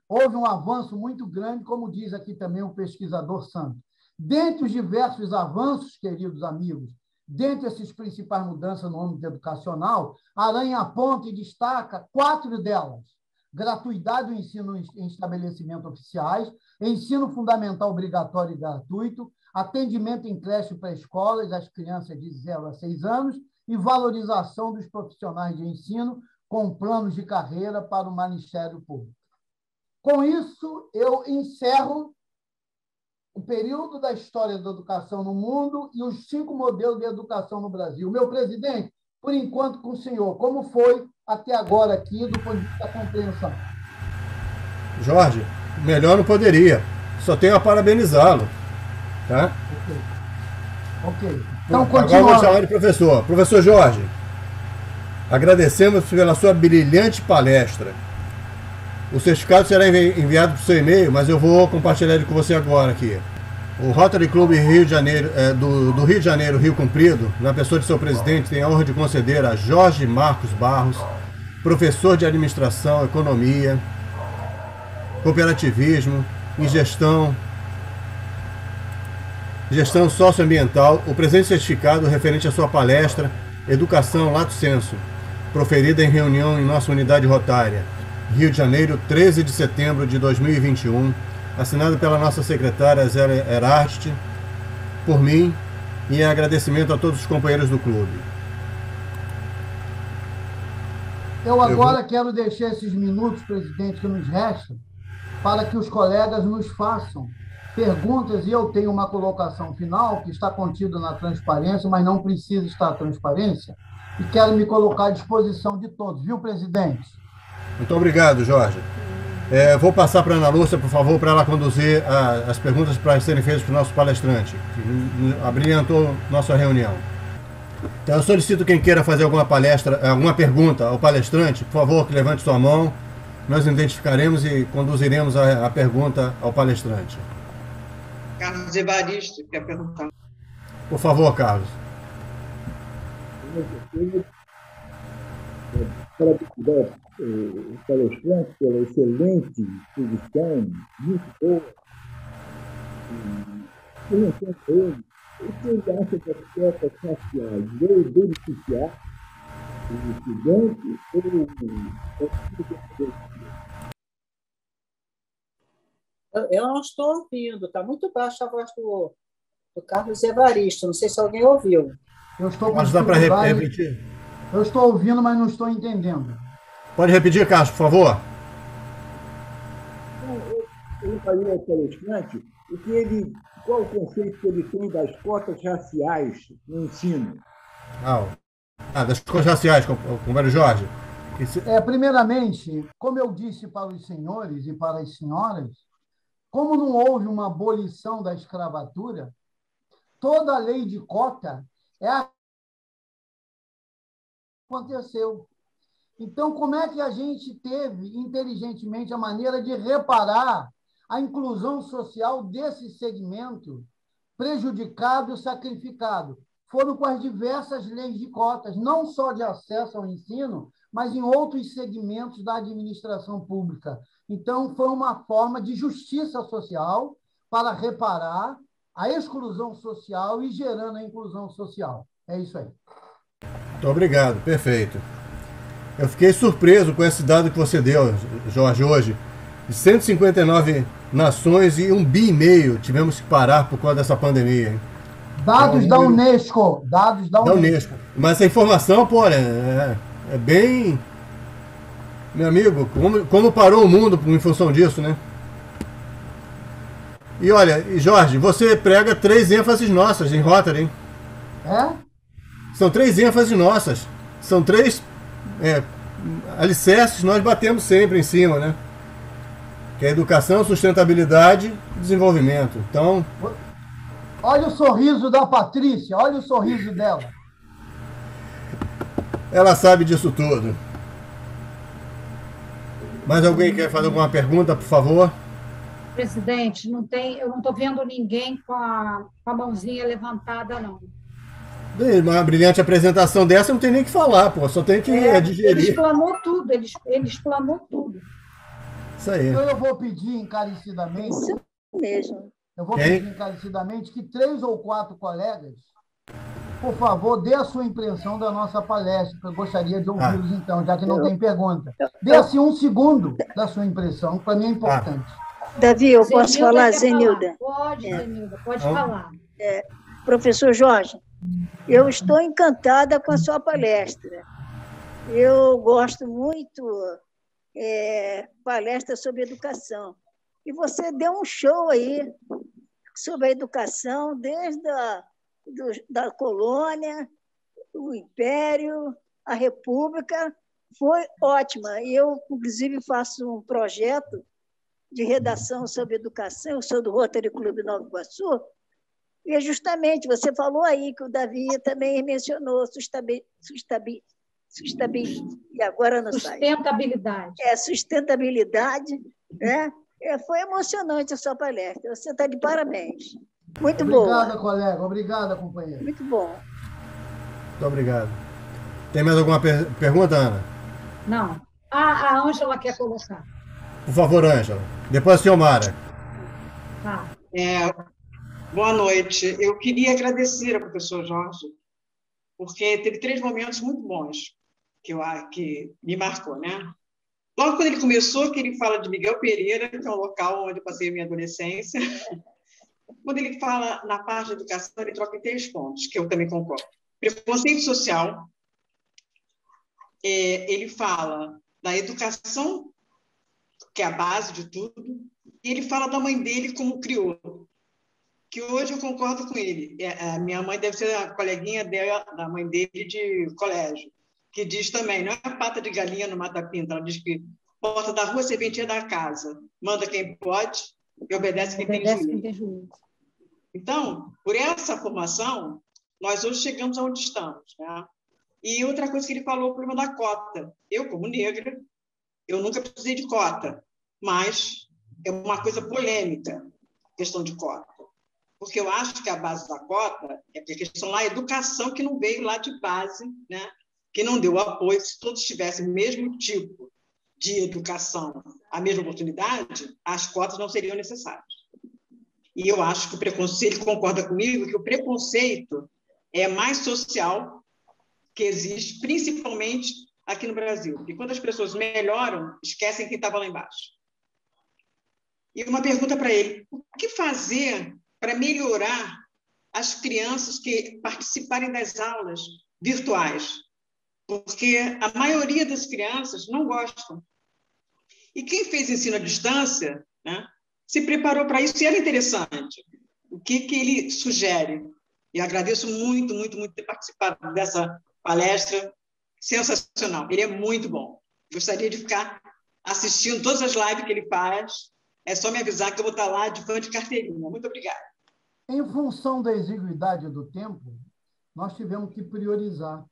Houve um avanço muito grande, como diz aqui também o pesquisador Santos. Dentre os diversos avanços, queridos amigos, dentre essas principais mudanças no âmbito educacional, Aranha aponta e destaca 4 delas: gratuidade do ensino em estabelecimentos oficiais, ensino fundamental obrigatório e gratuito, atendimento em creche pré-escolas às crianças de 0 a 6 anos e valorização dos profissionais de ensino com planos de carreira para o Ministério Público. Com isso, eu encerro o período da história da educação no mundo e os 5 modelos de educação no Brasil. Meu presidente, por enquanto com o senhor, como foi até agora aqui do ponto de vista da compreensão? Jorge, melhor não poderia. Só tenho a parabenizá-lo. Tá? Ok. Então, agora eu vou chamar de professor. Professor Jorge, agradecemos pela sua brilhante palestra. O certificado será enviado para o seu e-mail, mas eu vou compartilhar ele com você agora aqui. O Rotary Club Rio de Janeiro, do Rio de Janeiro, Rio Comprido, na pessoa de seu presidente, tem a honra de conceder a Jorge Marcos Barros, professor de Administração, Economia, Cooperativismo, em Gestão Socioambiental, o presente certificado referente à sua palestra Educação Lato Sensu, proferida em reunião em nossa unidade rotária, Rio de Janeiro, 13 de setembro de 2021, assinado pela nossa secretária Zé Eraste, por mim, e em agradecimento a todos os companheiros do clube. Eu agora quero deixar esses minutos, presidente, que nos restam, para que os colegas nos façam perguntas, e eu tenho uma colocação final que está contida na transparência, mas não precisa estar na transparência, e quero me colocar à disposição de todos, viu, presidente? Muito obrigado, Jorge. Vou passar para a Ana Lúcia, por favor, para ela conduzir as perguntas para serem feitas para o nosso palestrante, que abrilhantou nossa reunião. Então, eu solicito quem queira fazer alguma pergunta ao palestrante, por favor, que levante sua mão. Nós identificaremos e conduziremos a pergunta ao palestrante. Carlos Evaristo quer perguntar. Por favor, Carlos. parabenizar o palestrante pela excelente exposição, muito boa. Perguntando a ele, o que ele acha que as cotas raciais veio beneficiar os estudantes ou Eu não estou ouvindo, está muito baixa a voz do Carlos Evaristo, não sei se alguém ouviu. Eu estou com Mas dá para dificuldade. repetir? Eu estou ouvindo, mas não estou entendendo. Pode repetir, Carlos, por favor? eu faria ao palestrante qual o conceito que ele tem das cotas raciais no ensino. Das cotas raciais, com o Mário Jorge. Primeiramente, como eu disse para os senhores e para as senhoras, como não houve uma abolição da escravatura, toda a lei de cota aconteceu. Então, como é que a gente teve, inteligentemente, a maneira de reparar a inclusão social desse segmento prejudicado e sacrificado? Foram com as diversas leis de cotas, não só de acesso ao ensino, mas em outros segmentos da administração pública. Então, foi uma forma de justiça social para reparar a exclusão social e gerando a inclusão social. É isso aí. Muito obrigado, perfeito. Eu fiquei surpreso com esse dado que você deu, Jorge, hoje. De 159 nações e 1,5 bi tivemos que parar por causa dessa pandemia. Hein? Dados da Unesco. Dados da Unesco. Mas essa informação, pô, é bem... Meu amigo, como parou o mundo em função disso, né? E olha, Jorge, você prega 3 ênfases nossas em Rotary, hein? São 3 ênfases nossas. São 3 alicerces que nós batemos sempre em cima, né? Que é educação, sustentabilidade e desenvolvimento. Então... Olha o sorriso da Patrícia, olha o sorriso dela. Ela sabe disso tudo. Mais alguém quer fazer alguma pergunta, por favor? Presidente, eu não estou vendo ninguém com a mãozinha levantada, não. Uma brilhante apresentação dessa não tem nem o que falar, pô, só tem que digerir. Ele explanou tudo, ele explanou tudo. Isso aí. Então eu vou pedir encarecidamente. Isso mesmo. Eu vou pedir encarecidamente que 3 ou 4 colegas, por favor, dê a sua impressão da nossa palestra, que eu gostaria de ouvi-los, então, já que não tem pergunta. Dê assim 1 segundo da sua impressão, para mim é importante. Davi, eu posso falar, Zenilda? Pode, Zenilda, pode falar. Professor Jorge, eu estou encantada com a sua palestra. Eu gosto muito palestra sobre educação. E você deu um show aí sobre a educação, desde da colônia, o Império, a República. Foi ótima. E eu, inclusive, faço um projeto de redação sobre educação. Eu sou do Rotary Clube Nova Iguaçu. E justamente, você falou aí que o Davi também mencionou e agora não sai. Sustentabilidade. Sustentabilidade, né? Foi emocionante a sua palestra. Você está de parabéns. Muito boa. Obrigada, colega. Obrigada, companheiro. Muito bom. Muito obrigado. Tem mais alguma pergunta, Ana? Não. A Ângela quer colocar. Por favor, Ângela. Depois a senhora Mara. Boa noite. Eu queria agradecer ao professor Jorge, porque teve 3 momentos muito bons que me marcou, né? Logo quando ele começou, que ele fala de Miguel Pereira, que é um local onde eu passei a minha adolescência. Quando ele fala na parte de educação, ele troca em 3 pontos, que eu também concordo. Preconceito social. Ele fala da educação, que é a base de tudo, e ele fala da mãe dele como criou, que hoje eu concordo com ele. A minha mãe deve ser a coleguinha dela, da mãe dele de colégio, que diz também, não é pata de galinha no Mata Pinta, ela diz que porta da rua, serventia da casa, manda quem pode e obedece quem tem juízo. Então, por essa formação, nós hoje chegamos aonde estamos, né? E outra coisa que ele falou, o problema da cota. Eu, como negra, eu nunca precisei de cota, mas é uma coisa polêmica, a questão de cota. Porque eu acho que a base da cota é a questão lá, a educação que não veio lá de base, né? que não deu apoio. Se todos tivessem o mesmo tipo de educação, a mesma oportunidade, as cotas não seriam necessárias. E eu acho que o preconceito, ele concorda comigo, que o preconceito é mais social que existe, principalmente aqui no Brasil. Porque quando as pessoas melhoram, esquecem quem estava lá embaixo. E uma pergunta para ele: o que fazer para melhorar as crianças que participarem das aulas virtuais? Porque a maioria das crianças não gostam. E quem fez ensino à distância, né, se preparou para isso, e era interessante. O que ele sugere? E agradeço muito, muito, muito ter participado dessa palestra sensacional. Ele é muito bom. Gostaria de ficar assistindo todas as lives que ele faz. É só me avisar que eu vou estar lá de fã de carteirinha. Muito obrigada. Em função da exiguidade do tempo, nós tivemos que priorizar.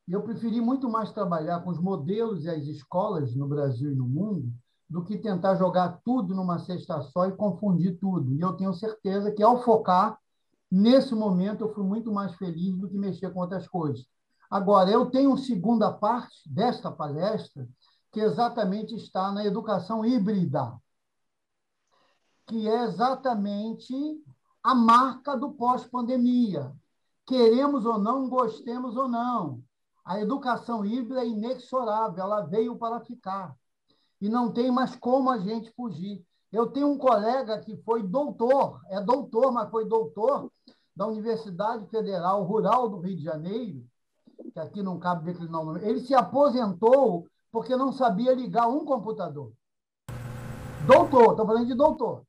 E eu preferi muito mais trabalhar com os modelos e as escolas no Brasil e no mundo do que tentar jogar tudo numa cesta só e confundir tudo. E eu tenho certeza que, ao focar, nesse momento, eu fui muito mais feliz do que mexer com outras coisas. Agora, eu tenho uma segunda parte desta palestra, que exatamente está na educação híbrida, que é exatamente a marca do pós-pandemia. Queremos ou não, gostemos ou não. A educação híbrida é inexorável, ela veio para ficar. E não tem mais como a gente fugir. Eu tenho um colega que foi doutor, mas foi doutor da Universidade Federal Rural do Rio de Janeiro, que aqui não cabe declinar o nome. Ele se aposentou porque não sabia ligar um computador. Doutor, estou falando de doutor.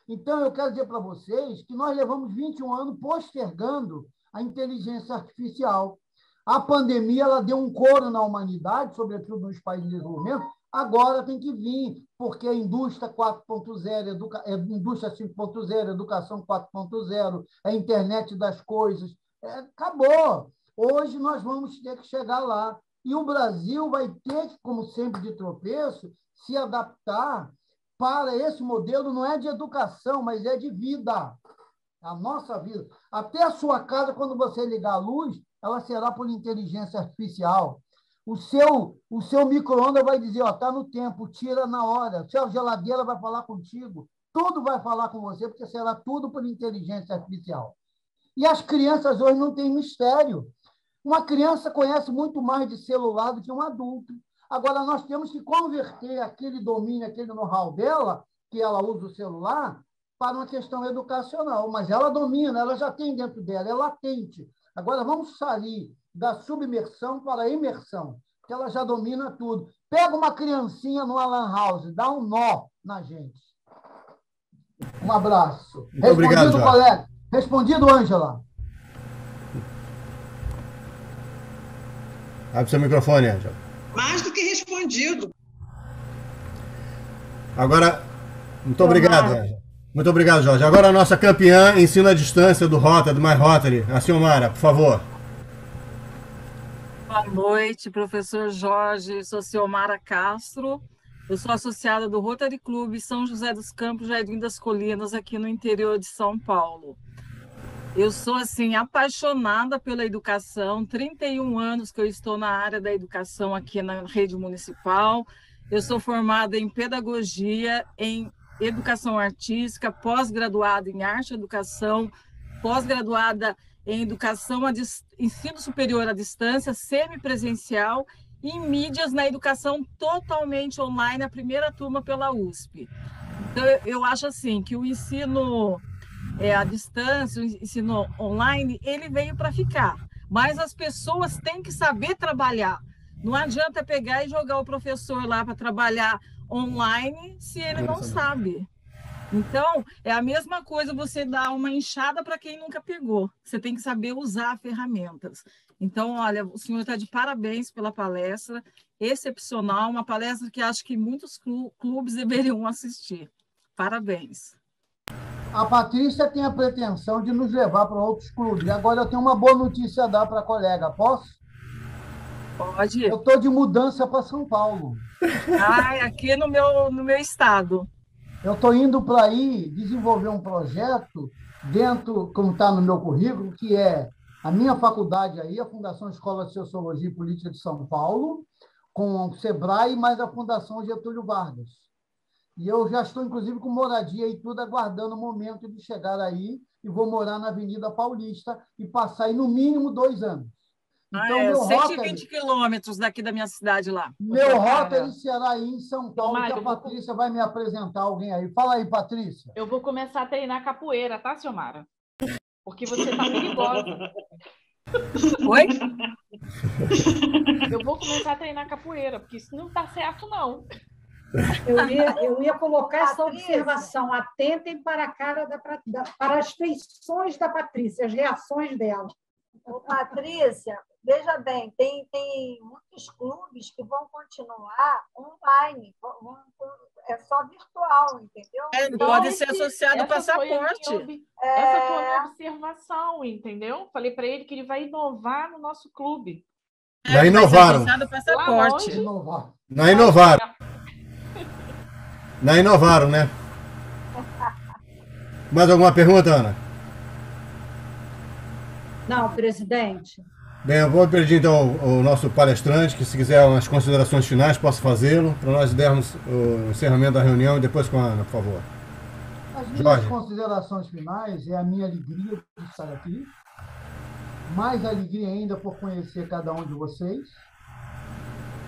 Então, eu quero dizer para vocês que nós levamos 21 anos postergando a inteligência artificial. A pandemia ela deu um coro na humanidade, sobretudo nos países de desenvolvimento. Agora tem que vir, porque a indústria 4.0, indústria 5.0, educação 4.0, a internet das coisas. Acabou. Hoje nós vamos ter que chegar lá. E o Brasil vai ter que, como sempre de tropeço, se adaptar para esse modelo, não é de educação, mas é de vida. A nossa vida. Até a sua casa, quando você ligar a luz, ela será por inteligência artificial. O seu micro-ondas vai dizer, está no tempo, tira na hora. A sua geladeira vai falar contigo. Tudo vai falar com você, porque será tudo por inteligência artificial. E as crianças hoje não têm mistério. Uma criança conhece muito mais de celular do que um adulto. Agora, nós temos que converter aquele domínio, aquele know-how dela, que ela usa o celular, para uma questão educacional. Mas ela domina, ela já tem dentro dela, é latente. Agora, vamos sair da submersão para a imersão, que ela já domina tudo. Pega uma criancinha no lan house, dá um nó na gente. Um abraço. Muito obrigado, Respondido, colega. Respondido, Ângela. Abre seu microfone, Ângela. Mais do que respondido. Agora, muito obrigado, Ângela. Muito obrigado, Jorge. Agora a nossa campeã ensino à distância do Rotary, do My Rotary, a Silmara, por favor. Boa noite, professor Jorge. Sou Silmara Castro. Eu sou associada do Rotary Clube São José dos Campos, Jardim das Colinas, aqui no interior de São Paulo. Eu sou, assim, apaixonada pela educação. 31 anos que eu estou na área da educação aqui na rede municipal. Eu sou formada em pedagogia, em educação artística, pós-graduada em arte e educação, pós-graduada em educação ensino superior à distância, semipresencial e em mídias na educação totalmente online, a primeira turma pela USP. Então, eu acho assim que o ensino à distância, o ensino online, ele veio para ficar, mas as pessoas têm que saber trabalhar. Não adianta pegar e jogar o professor lá para trabalhar online se ele não sabe. Então, é a mesma coisa você dar uma enxada para quem nunca pegou. Você tem que saber usar ferramentas. Então, olha, o senhor está de parabéns pela palestra, excepcional, uma palestra que acho que muitos clubes deveriam assistir. Parabéns. A Patrícia tem a pretensão de nos levar para outros clubes. Agora eu tenho uma boa notícia a dar para a colega. Posso? Pode. Eu estou de mudança para São Paulo. Aqui no meu estado. Eu estou indo para aí desenvolver um projeto dentro, como está no meu currículo, que é A minha faculdade aí, a Fundação Escola de Sociologia e Política de São Paulo, com o SEBRAE, mais a Fundação Getúlio Vargas. E eu já estou, inclusive, com moradia e tudo, aguardando o momento de chegar aí, e vou morar na Avenida Paulista e passar aí, no mínimo, 2 anos. Então, meu 120 quilômetros daqui da minha cidade lá. Meu Rotary será aí em São Paulo, que a Patrícia vai me apresentar alguém aí. Fala aí, Patrícia. Eu vou começar a treinar capoeira, tá, Silmara? Porque você está perigosa. Oi? Eu vou começar a treinar capoeira, porque isso não está certo, não. Eu ia colocar essa observação. Atentem para a cara para as feições da Patrícia, as reações dela. Ô, Patrícia, veja bem, tem muitos clubes que vão continuar online, é só virtual, entendeu? Então, pode ser associado ao passaporte. Essa foi a minha observação, entendeu? Falei para ele que ele vai inovar no nosso clube. Já inovaram. Não inovaram, né? Mais alguma pergunta, Ana? Não, presidente. Bem, eu vou pedir então ao nosso palestrante que, se quiser umas considerações finais, possa fazê-lo, para nós dermos o encerramento da reunião e depois com a Ana, por favor. As minhas considerações finais é a minha alegria de estar aqui, mais alegria ainda por conhecer cada um de vocês,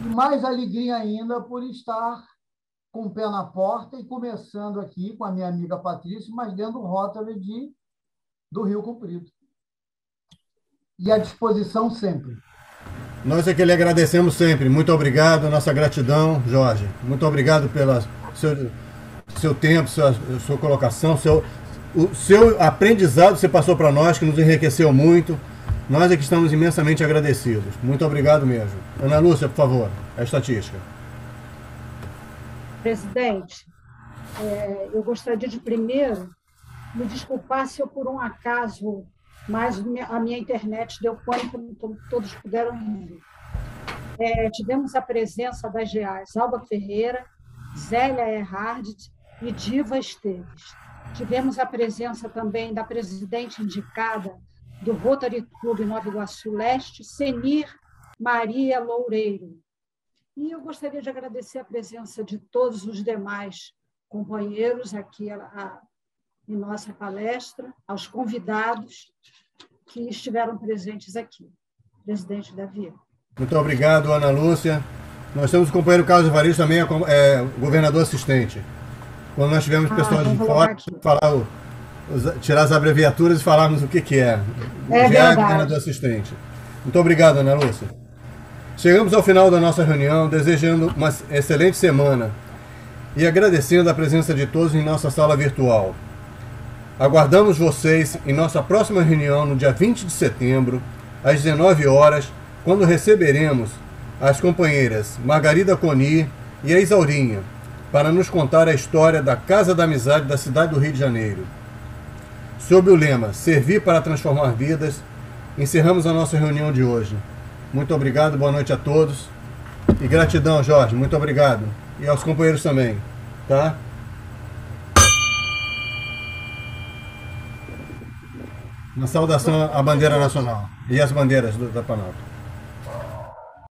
e mais alegria ainda por estar com o pé na porta e começando aqui com a minha amiga Patrícia, mas dentro do Rotary do Rio Comprido. E à disposição sempre. Nós é que lhe agradecemos sempre. Muito obrigado, nossa gratidão, Jorge. Muito obrigado pelo seu tempo, sua colocação, o seu aprendizado que você passou para nós, que nos enriqueceu muito. Nós é que estamos imensamente agradecidos. Muito obrigado mesmo. Ana Lúcia, por favor, a estatística. Presidente, eu gostaria de primeiro me desculpar se eu, por um acaso, mas a minha internet deu pane, como todos puderam ver. Tivemos a presença das GAs Alba Ferreira, Zélia Erhardt e Diva Esteves. Tivemos a presença também da presidente indicada do Rotary Clube Nova Iguaçu Leste, Senir Maria Loureiro. E eu gostaria de agradecer a presença de todos os demais companheiros aqui em nossa palestra, aos convidados que estiveram presentes aqui. Presidente Davi. Muito obrigado, Ana Lúcia. Nós temos o companheiro Carlos Evaristo, também governador assistente. Quando nós tivemos pessoas de fora, tirar as abreviaturas e falarmos o que é. Já é governador assistente. Muito obrigado, Ana Lúcia. Chegamos ao final da nossa reunião, desejando uma excelente semana e agradecendo a presença de todos em nossa sala virtual. Aguardamos vocês em nossa próxima reunião no dia 20 de setembro, às 19 horas, quando receberemos as companheiras Margarida Coni e a Isaurinha, para nos contar a história da Casa da Amizade da cidade do Rio de Janeiro. Sob o lema Servir para Transformar Vidas, encerramos a nossa reunião de hoje. Muito obrigado, boa noite a todos. E gratidão, Jorge, muito obrigado. E aos companheiros também, tá? Na saudação à bandeira nacional e às bandeiras da Planalto.